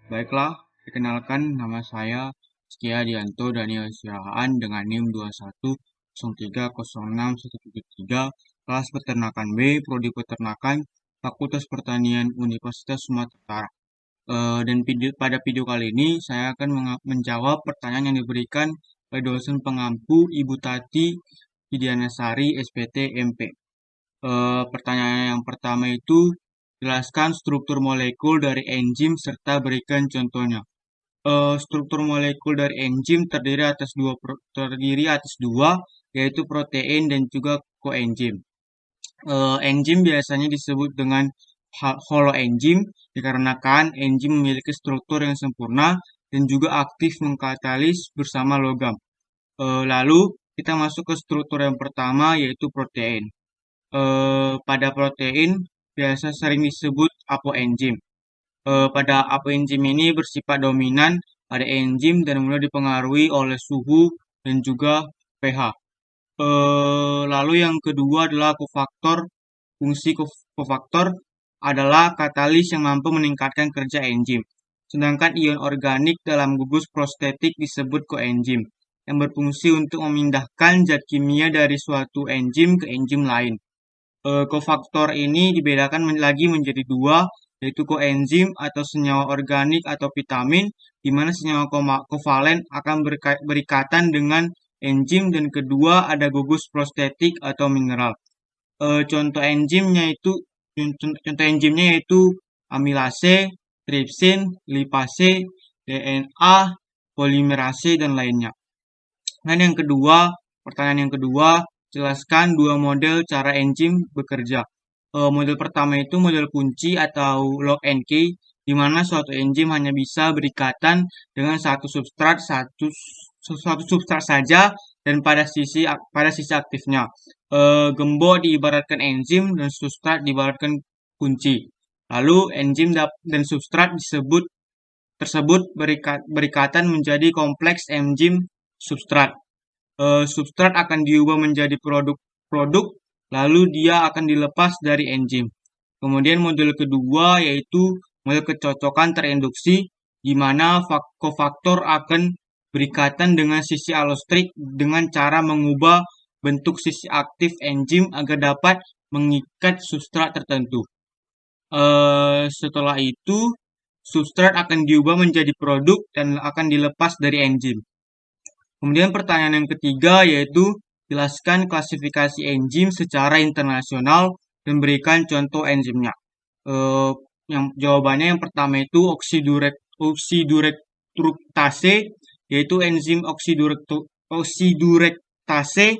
Baiklah, perkenalkan nama saya Setia Dianto Daniel Sirahaan dengan NIM 2103061173, kelas Peternakan B, Prodi Peternakan, Fakultas Pertanian Universitas Sumatera Utara. Pada video kali ini saya akan menjawab pertanyaan yang diberikan oleh dosen pengampu Ibu Tati Widianasari SPT MP. Pertanyaan yang pertama itu, jelaskan struktur molekul dari enzim serta berikan contohnya. Struktur molekul dari enzim terdiri atas dua, yaitu protein dan juga koenzim. Enzim biasanya disebut dengan holoenzim dikarenakan enzim memiliki struktur yang sempurna dan juga aktif mengkatalis bersama logam. Lalu kita masuk ke struktur yang pertama, yaitu protein. Pada protein biasa sering disebut apoenzim. Pada apoenzim ini bersifat dominan pada enzim dan mulai dipengaruhi oleh suhu dan juga pH. Lalu yang kedua adalah kofaktor. Fungsi kofaktor adalah katalis yang mampu meningkatkan kerja enzim. Sedangkan ion organik dalam gugus prostetik disebut koenzim, yang berfungsi untuk memindahkan zat kimia dari suatu enzim ke enzim lain. Kofaktor ini dibedakan lagi menjadi dua, yaitu koenzim atau senyawa organik atau vitamin, di mana senyawa kovalen akan berikatan dengan enzim, dan kedua ada gugus prostetik atau mineral. Contoh enzimnya yaitu amilase, tripsin, lipase, DNA, polimerase, dan lainnya. Dan pertanyaan yang kedua, jelaskan dua model cara enzim bekerja. Model pertama itu model kunci atau lock and key, di mana suatu enzim hanya bisa berikatan dengan satu substrat saja dan pada sisi aktifnya. Gembok diibaratkan enzim dan substrat diibaratkan kunci. Lalu enzim dan substrat tersebut berikatan menjadi kompleks enzim substrat. Substrat akan diubah menjadi produk, lalu dia akan dilepas dari enzim. Kemudian model kedua yaitu model kecocokan terinduksi, di mana kofaktor akan berikatan dengan sisi alostrik dengan cara mengubah bentuk sisi aktif enzim agar dapat mengikat substrat tertentu. Setelah itu, substrat akan diubah menjadi produk dan akan dilepas dari enzim. Kemudian pertanyaan yang ketiga yaitu jelaskan klasifikasi enzim secara internasional dan berikan contoh enzimnya. Jawabannya yang pertama itu oksidurektase, yaitu enzim oksidurektase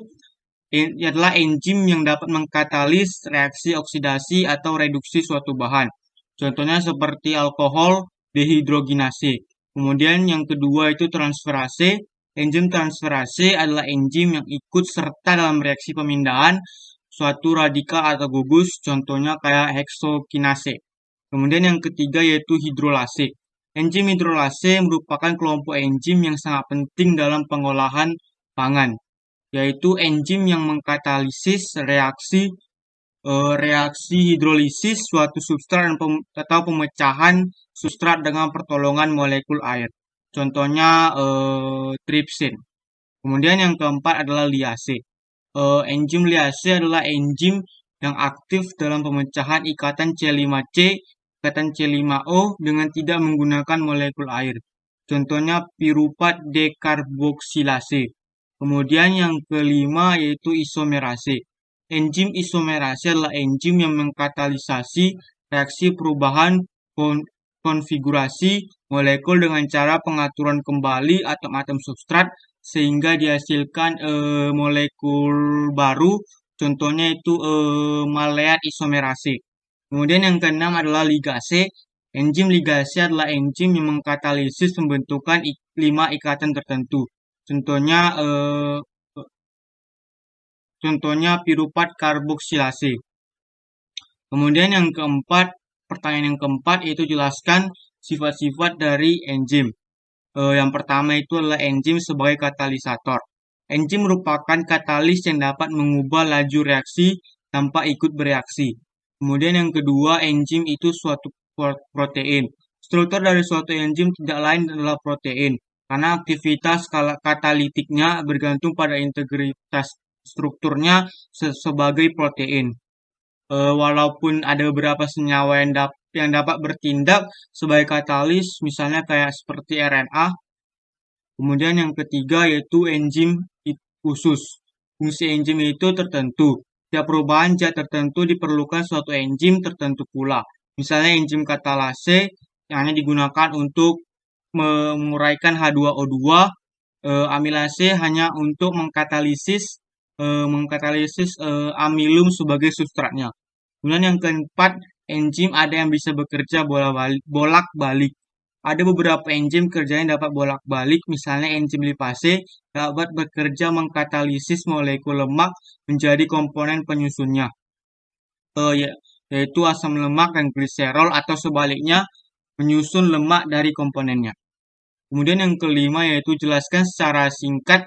adalah enzim yang dapat mengkatalis reaksi oksidasi atau reduksi suatu bahan. Contohnya seperti alkohol dehidrogenase. Kemudian yang kedua itu transferase. Enzim transferase adalah enzim yang ikut serta dalam reaksi pemindahan suatu radikal atau gugus, contohnya kayak heksokinase. Kemudian yang ketiga yaitu hidrolase. Enzim hidrolase merupakan kelompok enzim yang sangat penting dalam pengolahan pangan, yaitu enzim yang mengkatalisis reaksi hidrolisis suatu substrat atau pemecahan substrat dengan pertolongan molekul air. Contohnya tripsin. Kemudian yang keempat adalah liase. Enzim liase adalah enzim yang aktif dalam pemecahan ikatan C5C, ikatan C5O dengan tidak menggunakan molekul air. Contohnya piruvat dekarboksilase. Kemudian yang kelima yaitu isomerase. Enzim isomerase adalah enzim yang mengkatalisasi reaksi perubahan konfigurasi molekul dengan cara pengaturan kembali atom-atom substrat sehingga dihasilkan molekul baru. Contohnya itu maleat isomerase. Kemudian yang keenam adalah ligase. Enzim ligase adalah enzim yang mengkatalisis pembentukan 5 ikatan tertentu. Contohnya piruvat karboksilase. Kemudian pertanyaan yang keempat yaitu jelaskan sifat-sifat dari enzim. Yang pertama itu adalah enzim sebagai katalisator. Enzim merupakan katalis yang dapat mengubah laju reaksi tanpa ikut bereaksi. Kemudian yang kedua, enzim itu suatu protein. Struktur dari suatu enzim tidak lain adalah protein, karena aktivitas katalitiknya bergantung pada integritas strukturnya sebagai protein. Walaupun ada beberapa senyawa yang dapat bertindak sebagai katalis, misalnya kayak seperti RNA. Kemudian yang ketiga yaitu enzim khusus. Fungsi enzim itu tertentu. Setiap perubahan zat tertentu diperlukan suatu enzim tertentu pula. Misalnya enzim katalase yang hanya digunakan untuk menguraikan H2O2, amilase hanya untuk mengkatalisis amilum sebagai substratnya. Kemudian yang keempat, enzim ada yang bisa bekerja bolak-balik. Ada beberapa enzim kerjanya dapat bolak-balik, misalnya enzim lipase dapat bekerja mengkatalisis molekul lemak menjadi komponen penyusunnya, yaitu asam lemak dan gliserol, atau sebaliknya menyusun lemak dari komponennya. Kemudian yang kelima yaitu jelaskan secara singkat.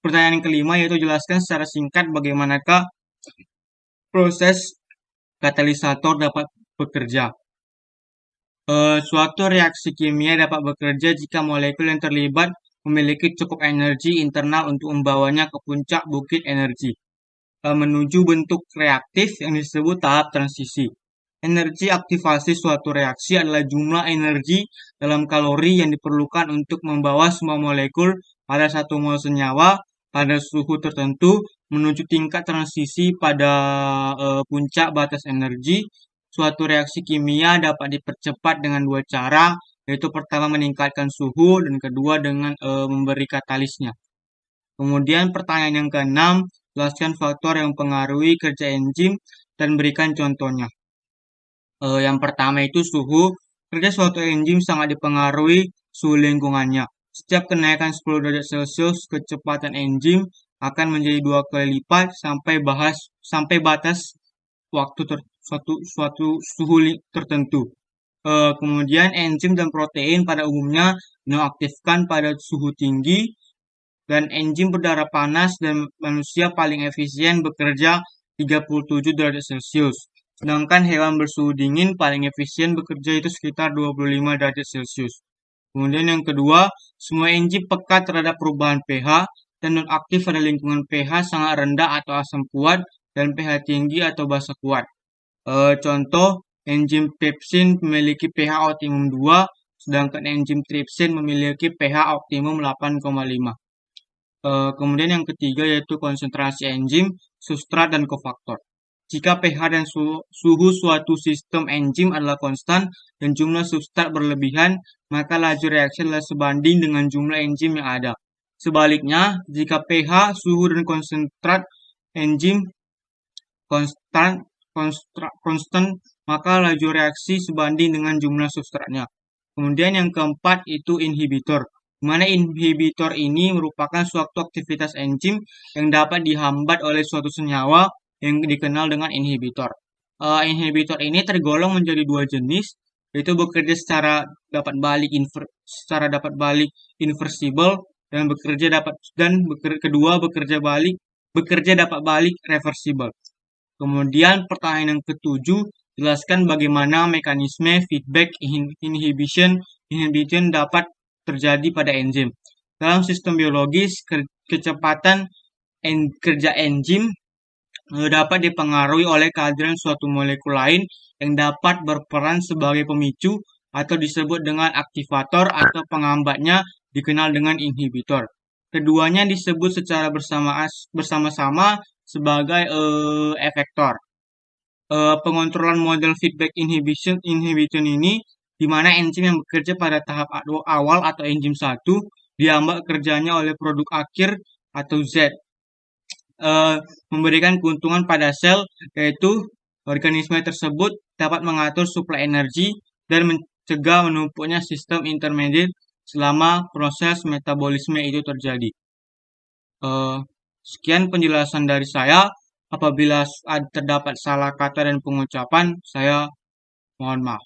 Pertanyaan yang kelima yaitu jelaskan secara singkat bagaimanakah proses katalisator dapat bekerja. Suatu reaksi kimia dapat bekerja jika molekul yang terlibat memiliki cukup energi internal untuk membawanya ke puncak bukit energi menuju bentuk reaktif yang disebut tahap transisi. Energi aktivasi suatu reaksi adalah jumlah energi dalam kalori yang diperlukan untuk membawa semua molekul pada satu mol senyawa pada suhu tertentu menuju tingkat transisi pada puncak batas energi. Suatu reaksi kimia dapat dipercepat dengan dua cara, yaitu pertama meningkatkan suhu dan kedua dengan memberi katalisnya. Kemudian pertanyaan yang keenam, jelaskan faktor yang mempengaruhi kerja enzim dan berikan contohnya. Yang pertama itu suhu. Kerja suatu enzim sangat dipengaruhi suhu lingkungannya. Setiap kenaikan 10 derajat Celcius, kecepatan enzim akan menjadi 2 kali lipat sampai batas waktu suatu suhu tertentu. Kemudian enzim dan protein pada umumnya dinonaktifkan pada suhu tinggi, dan enzim berdarah panas dan manusia paling efisien bekerja 37 derajat Celcius. Sedangkan hewan bersuhu dingin paling efisien bekerja itu sekitar 25 derajat Celcius. Kemudian yang kedua, semua enzim peka terhadap perubahan pH dan nonaktif pada lingkungan pH sangat rendah atau asam kuat dan pH tinggi atau basa kuat. Contoh, enzim pepsin memiliki pH optimum 2, sedangkan enzim tripsin memiliki pH optimum 8,5. Kemudian yang ketiga yaitu konsentrasi enzim, substrat, dan kofaktor. Jika pH dan suhu suatu sistem enzim adalah konstan dan jumlah substrat berlebihan, maka laju reaksi adalah sebanding dengan jumlah enzim yang ada. Sebaliknya, jika pH, suhu, dan konsentrat enzim konstan, maka laju reaksi sebanding dengan jumlah substratnya. Kemudian yang keempat itu inhibitor. Mana inhibitor ini merupakan suatu aktivitas enzim yang dapat dihambat oleh suatu senyawa yang dikenal dengan inhibitor. Inhibitor ini tergolong menjadi dua jenis, yaitu bekerja secara dapat balik inversible dan bekerja dapat balik reversible. Kemudian pertanyaan yang ketujuh, jelaskan bagaimana mekanisme feedback inhibition dapat terjadi pada enzim. Dalam sistem biologis, kecepatan kerja enzim dapat dipengaruhi oleh kehadiran suatu molekul lain yang dapat berperan sebagai pemicu atau disebut dengan aktivator, atau penghambatnya dikenal dengan inhibitor. Keduanya disebut secara bersama-sama sebagai efektor. Pengontrolan model feedback inhibition ini di mana enzim yang bekerja pada tahap awal atau enzim 1 dihambat kerjanya oleh produk akhir atau Z, memberikan keuntungan pada sel, yaitu organisme tersebut dapat mengatur suplai energi dan mencegah menumpuknya sistem intermediate selama proses metabolisme itu terjadi. Sekian penjelasan dari saya. Apabila terdapat salah kata dan pengucapan, saya mohon maaf.